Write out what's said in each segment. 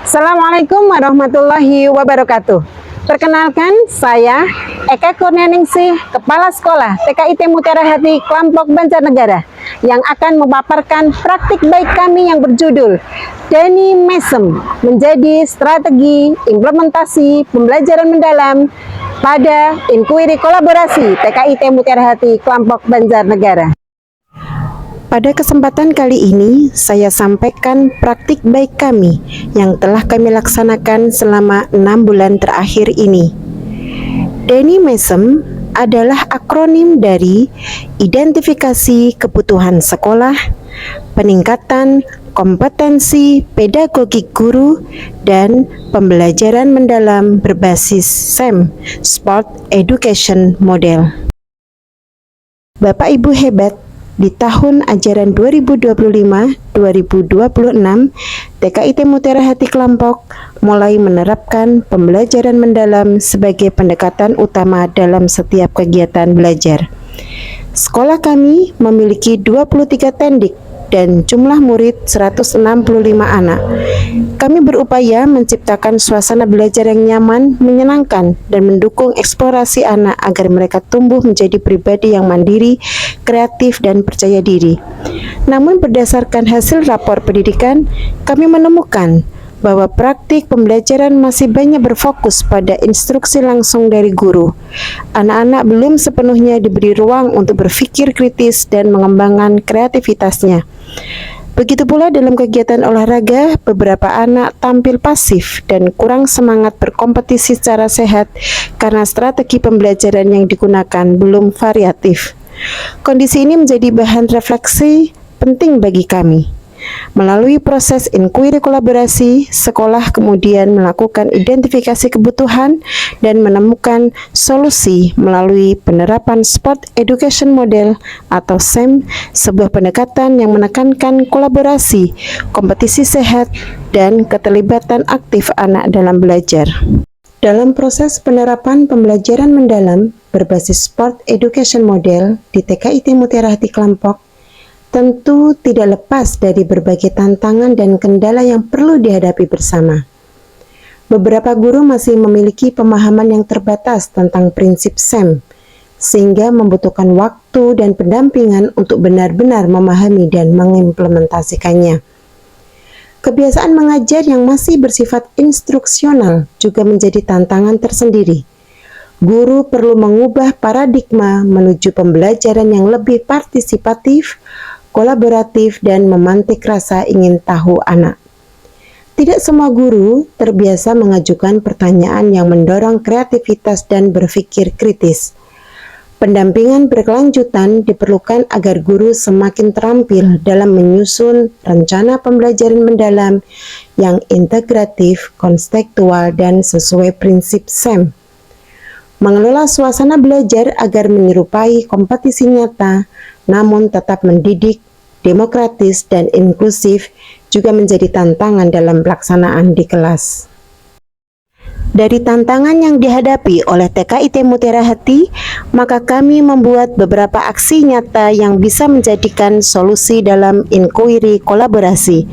Assalamualaikum warahmatullahi wabarakatuh. Perkenalkan, saya Eka Kurnianingsih, Kepala Sekolah TKIT Mutiara Hati Klampok Banjarnegara, yang akan memaparkan praktik baik kami yang berjudul Deni Mesem menjadi strategi implementasi pembelajaran mendalam pada inkuiri kolaborasi TKIT Mutiara Hati Klampok Banjarnegara. Pada kesempatan kali ini, saya sampaikan praktik baik kami yang telah kami laksanakan selama 6 bulan terakhir ini. Deni Mesem adalah akronim dari identifikasi kebutuhan sekolah, peningkatan kompetensi pedagogik guru, dan pembelajaran mendalam berbasis SEM, Sport Education Model. Bapak Ibu hebat, di tahun ajaran 2025-2026, TKIT Mutiara Hati Klampok mulai menerapkan pembelajaran mendalam sebagai pendekatan utama dalam setiap kegiatan belajar. Sekolah kami memiliki 23 tendik dan jumlah murid 165 anak. Kami berupaya menciptakan suasana belajar yang nyaman, menyenangkan, dan mendukung eksplorasi anak agar mereka tumbuh menjadi pribadi yang mandiri, kreatif, dan percaya diri. Namun berdasarkan hasil rapor pendidikan, kami menemukan bahwa praktik pembelajaran masih banyak berfokus pada instruksi langsung dari guru. Anak-anak belum sepenuhnya diberi ruang untuk berpikir kritis dan mengembangkan kreativitasnya. Begitu pula dalam kegiatan olahraga, beberapa anak tampil pasif dan kurang semangat berkompetisi secara sehat karena strategi pembelajaran yang digunakan belum variatif. Kondisi ini menjadi bahan refleksi penting bagi kami. Melalui proses inkuiri kolaborasi, sekolah kemudian melakukan identifikasi kebutuhan dan menemukan solusi melalui penerapan Sport Education Model atau SEM, sebuah pendekatan yang menekankan kolaborasi, kompetisi sehat, dan keterlibatan aktif anak dalam belajar. Dalam proses penerapan pembelajaran mendalam berbasis Sport Education Model di TKIT Mutiara Hati Klampok, tentu tidak lepas dari berbagai tantangan dan kendala yang perlu dihadapi bersama. Beberapa guru masih memiliki pemahaman yang terbatas tentang prinsip SEM, sehingga membutuhkan waktu dan pendampingan untuk benar-benar memahami dan mengimplementasikannya. Kebiasaan mengajar yang masih bersifat instruksional juga menjadi tantangan tersendiri. Guru perlu mengubah paradigma menuju pembelajaran yang lebih partisipatif, kolaboratif, dan memantik rasa ingin tahu anak. Tidak semua guru terbiasa mengajukan pertanyaan yang mendorong kreativitas dan berpikir kritis. Pendampingan berkelanjutan diperlukan agar guru semakin terampil dalam menyusun rencana pembelajaran mendalam yang integratif, konstekstual, dan sesuai prinsip SEM. Mengelola suasana belajar agar menyerupai kompetisi nyata, namun tetap mendidik, demokratis, dan inklusif juga menjadi tantangan dalam pelaksanaan di kelas. Dari tantangan yang dihadapi oleh TKIT Mutiara Hati, maka kami membuat beberapa aksi nyata yang bisa menjadikan solusi dalam inkuiri kolaborasi.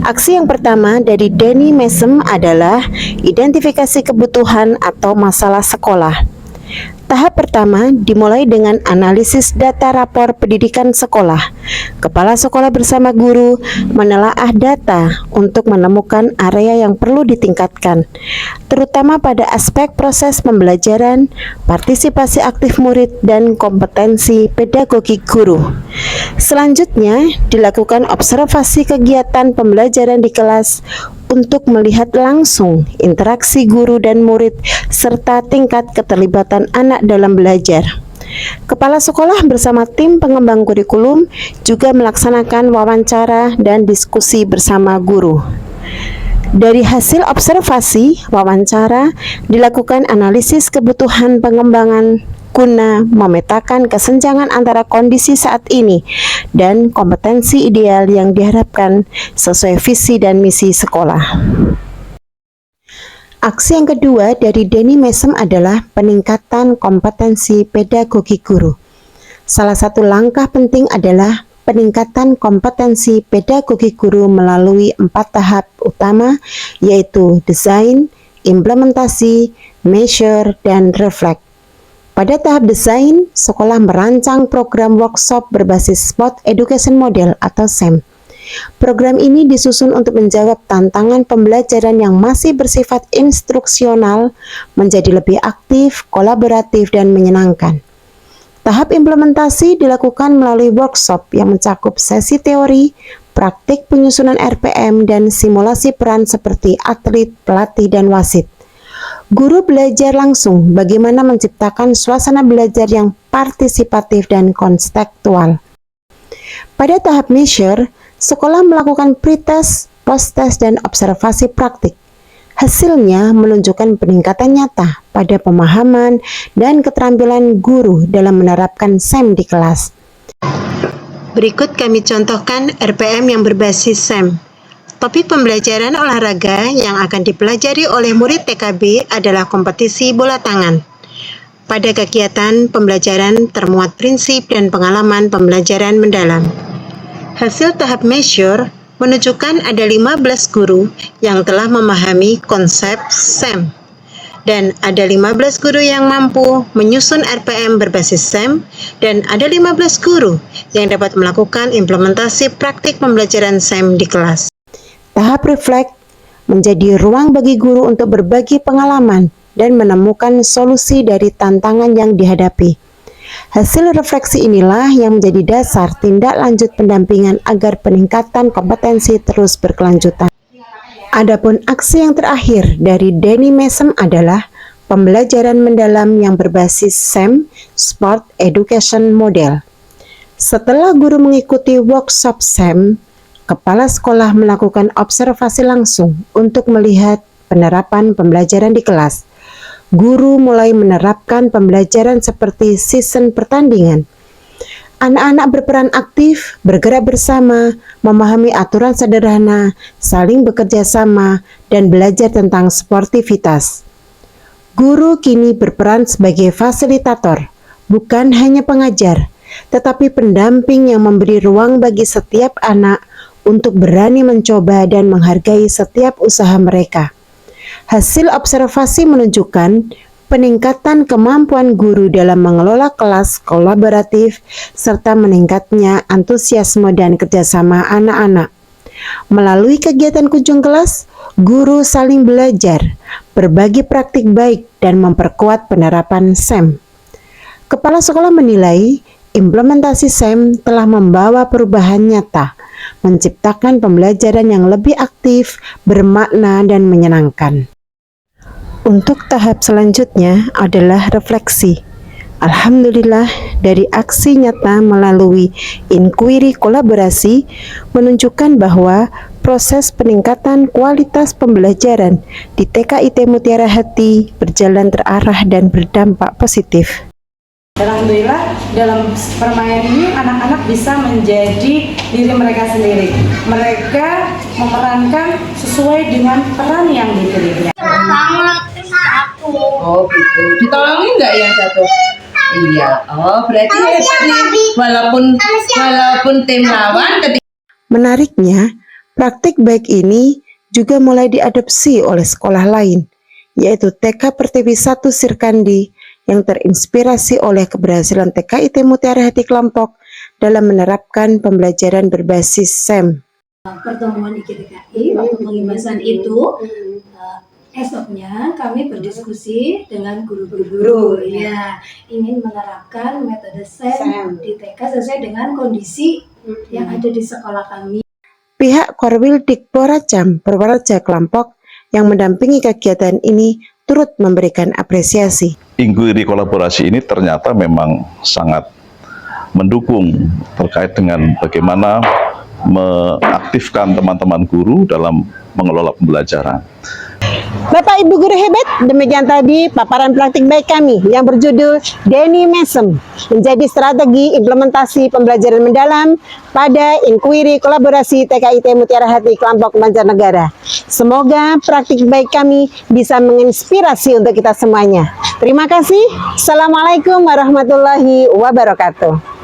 Aksi yang pertama dari Deni Mesem adalah identifikasi kebutuhan atau masalah sekolah. Tahap pertama dimulai dengan analisis data rapor pendidikan sekolah. Kepala sekolah bersama guru menelaah data untuk menemukan area yang perlu ditingkatkan, terutama pada aspek proses pembelajaran, partisipasi aktif murid, dan kompetensi pedagogik guru. Selanjutnya, dilakukan observasi kegiatan pembelajaran di kelas untuk melihat langsung interaksi guru dan murid serta tingkat keterlibatan anak dalam belajar. Kepala sekolah bersama tim pengembang kurikulum juga melaksanakan wawancara dan diskusi bersama guru. Dari hasil observasi wawancara, dilakukan analisis kebutuhan pengembangan guna memetakan kesenjangan antara kondisi saat ini dan kompetensi ideal yang diharapkan sesuai visi dan misi sekolah. Aksi yang kedua dari Deni Mesem adalah peningkatan kompetensi pedagogik guru. Salah satu langkah penting adalah peningkatan kompetensi pedagogi guru melalui 4 tahap utama, yaitu desain, implementasi, measure, dan reflect. Pada tahap desain, sekolah merancang program workshop berbasis Sport Education Model atau SEM. Program ini disusun untuk menjawab tantangan pembelajaran yang masih bersifat instruksional menjadi lebih aktif, kolaboratif, dan menyenangkan. Tahap implementasi dilakukan melalui workshop yang mencakup sesi teori, praktik penyusunan RPM, dan simulasi peran seperti atlet, pelatih, dan wasit. Guru belajar langsung bagaimana menciptakan suasana belajar yang partisipatif dan konstekstual. Pada tahap measure, sekolah melakukan pretest, post-test, dan observasi praktik. Hasilnya menunjukkan peningkatan nyata pada pemahaman dan keterampilan guru dalam menerapkan SEM di kelas. Berikut kami contohkan RPM yang berbasis SEM. Topik pembelajaran olahraga yang akan dipelajari oleh murid TKB adalah kompetisi bola tangan. Pada kegiatan pembelajaran termuat prinsip dan pengalaman pembelajaran mendalam. Hasil tahap measure menunjukkan ada 15 guru yang telah memahami konsep SEM. Dan ada 15 guru yang mampu menyusun RPM berbasis SEM, dan ada 15 guru yang dapat melakukan implementasi praktik pembelajaran SEM di kelas. Tahap reflect menjadi ruang bagi guru untuk berbagi pengalaman dan menemukan solusi dari tantangan yang dihadapi. Hasil refleksi inilah yang menjadi dasar tindak lanjut pendampingan agar peningkatan kompetensi terus berkelanjutan. Adapun aksi yang terakhir dari Danny Mason adalah pembelajaran mendalam yang berbasis SEM, Sport Education Model. Setelah guru mengikuti workshop SEM, kepala sekolah melakukan observasi langsung untuk melihat penerapan pembelajaran di kelas. Guru mulai menerapkan pembelajaran seperti season pertandingan. Anak-anak berperan aktif, bergerak bersama, memahami aturan sederhana, saling bekerja sama, dan belajar tentang sportivitas. Guru kini berperan sebagai fasilitator, bukan hanya pengajar, tetapi pendamping yang memberi ruang bagi setiap anak untuk berani mencoba dan menghargai setiap usaha mereka. Hasil observasi menunjukkan peningkatan kemampuan guru dalam mengelola kelas kolaboratif serta meningkatnya antusiasme dan kerjasama anak-anak. Melalui kegiatan kunjung kelas, guru saling belajar, berbagi praktik baik, dan memperkuat penerapan SEM. Kepala sekolah menilai implementasi SEM telah membawa perubahan nyata, menciptakan pembelajaran yang lebih aktif, bermakna, dan menyenangkan. Untuk tahap selanjutnya adalah refleksi. Alhamdulillah, dari aksi nyata melalui inquiry kolaborasi menunjukkan bahwa proses peningkatan kualitas pembelajaran di TKIT Mutiara Hati berjalan terarah dan berdampak positif. Alhamdulillah, dalam permainan ini anak-anak bisa menjadi diri mereka sendiri. Mereka memerankan sesuai dengan peran yang dipilih. Oh gitu. Ditolongin nggak yang satu? Iya. Oh berarti hebat nih. Walaupun tim lawan ketika. Menariknya, praktik baik ini juga mulai diadopsi oleh sekolah lain, yaitu TK Pertiwi 1 Sirkandi yang terinspirasi oleh keberhasilan TKIT Mutiara Hati Klampok dalam menerapkan pembelajaran berbasis SEM. Pertemuan IKTKI waktu pengibasan itu esoknya kami berdiskusi dengan guru-guru ya ingin menerapkan metode SEM di TK sesuai dengan kondisi yang ada di sekolah kami. Pihak Korwil Dikporajam Purwaraja Klampok yang mendampingi kegiatan ini turut memberikan apresiasi. Inquiry kolaborasi ini ternyata memang sangat mendukung terkait dengan bagaimana mengaktifkan teman-teman guru dalam mengelola pembelajaran. Bapak Ibu guru hebat, demikian tadi paparan praktik baik kami yang berjudul Danny Mason menjadi strategi implementasi pembelajaran mendalam pada inquiry kolaborasi TKIT Mutiara Hati Klampok Banjarnegara. Semoga praktik baik kami bisa menginspirasi untuk kita semuanya. Terima kasih. Assalamualaikum warahmatullahi wabarakatuh.